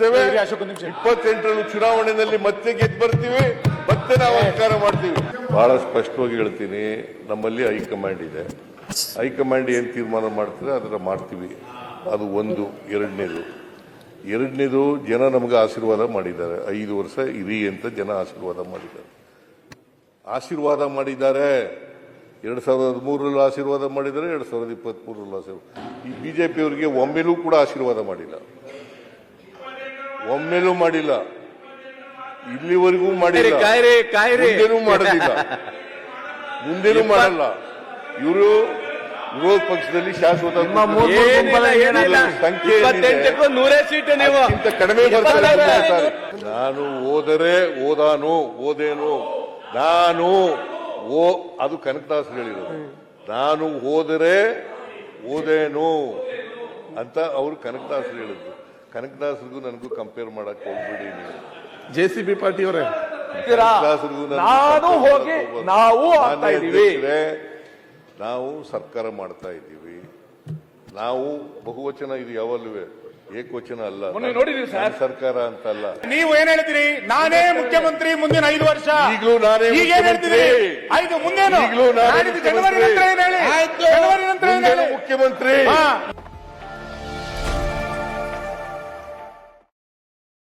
ನಡೆಸ್ತೇವೆ. 28ರಲ್ಲಿ ಚುನಾವಣೆಯಲ್ಲಿ ಮತ್ತೆ ಗೆದ್ದು ಬರ್ತೀವಿ, ಮತ್ತೆ ನಾವು ಅಧಿಕಾರ ಮಾಡ್ತೀವಿ. ಬಹಳ ಸ್ಪಷ್ಟವಾಗಿ ಹೇಳ್ತೀನಿ, ನಮ್ಮಲ್ಲಿ ಹೈಕಮಾಂಡ್ ಇದೆ. ಹೈಕಮಾಂಡ್ ಏನ್ ತೀರ್ಮಾನ ಮಾಡ್ತಾರೆ ಅದರ ಮಾಡ್ತೀವಿ. ಅದು ಒಂದು. ಎರಡನೇದು ಜನ ನಮಗೆ ಆಶೀರ್ವಾದ ಮಾಡಿದ್ದಾರೆ. 5 ವರ್ಷ ಇರಿ ಅಂತ ಜನ ಆಶೀರ್ವಾದ ಮಾಡಿದ್ದಾರೆ. 2013ರಲ್ಲಿ ಆಶೀರ್ವಾದ ಮಾಡಿದ್ದಾರೆ, 2023ರಲ್ಲಿ ಆಶೀರ್ವಾದ. ಈ ಬಿಜೆಪಿಯವರಿಗೆ ಒಮ್ಮೆಲೂ ಕೂಡ ಆಶೀರ್ವಾದ ಮಾಡಿಲ್ಲ, ಇಲ್ಲಿವರೆಗೂ ಮಾಡಿಲ್ಲ, ಮುಂದೇನೂ ಮಾಡೋದಿಲ್ಲ, ಮುಂದೇನೂ ಮಾಡಲ್ಲ. ಇವರು ವಿರೋಧ ಪಕ್ಷದಲ್ಲಿ ಶಾಶ್ವತ ಸಂಖ್ಯೆ ಕಡಿಮೆ ಬರ್ತಾರೆ. ನಾನು ಓದೇನು ಅದು ಕನಕದಾಸ್ ಹೇಳಿರೋದು. ನಾನು ಓದೇನು ಅಂತ ಅವರು ಕನಕದಾಸ್ ಹೇಳಿದ್ರು. ಕನಕದಾಸರಿಗೂ ನನಗೂ ಕಂಪೇರ್ ಮಾಡಕ್ ಹೋಗ್ಬಿಡಿ ನೀವು. ಜೆಸಿಬಿ ಪಾರ್ಟಿ ಅವರೇ, ನಾವು ಸರ್ಕಾರ ಮಾಡ್ತಾ ಇದ್ದೀವಿ. ನಾವು ಬಹುವಚನ ಇದು ಯಾವಲ್ಲೂ ಏಕವಚನ ಅಲ್ಲ. ಸರ್ಕಾರ ಅಂತ ಅಲ್ಲ. ನೀವು ಏನ್ ಹೇಳ್ತೀರಿ? ನಾನೇ ಮುಖ್ಯಮಂತ್ರಿ ಮುಂದಿನ 5 ವರ್ಷ. ಈಗಲೂ ನಾನೇ ಮುಖ್ಯಮಂತ್ರಿ. ಮುಂದೇನು? ಈಗಲೂ ಜನವರಿ ನಂತರ ಏನ್ ಹೇಳಿ? ಮುಖ್ಯಮಂತ್ರಿ.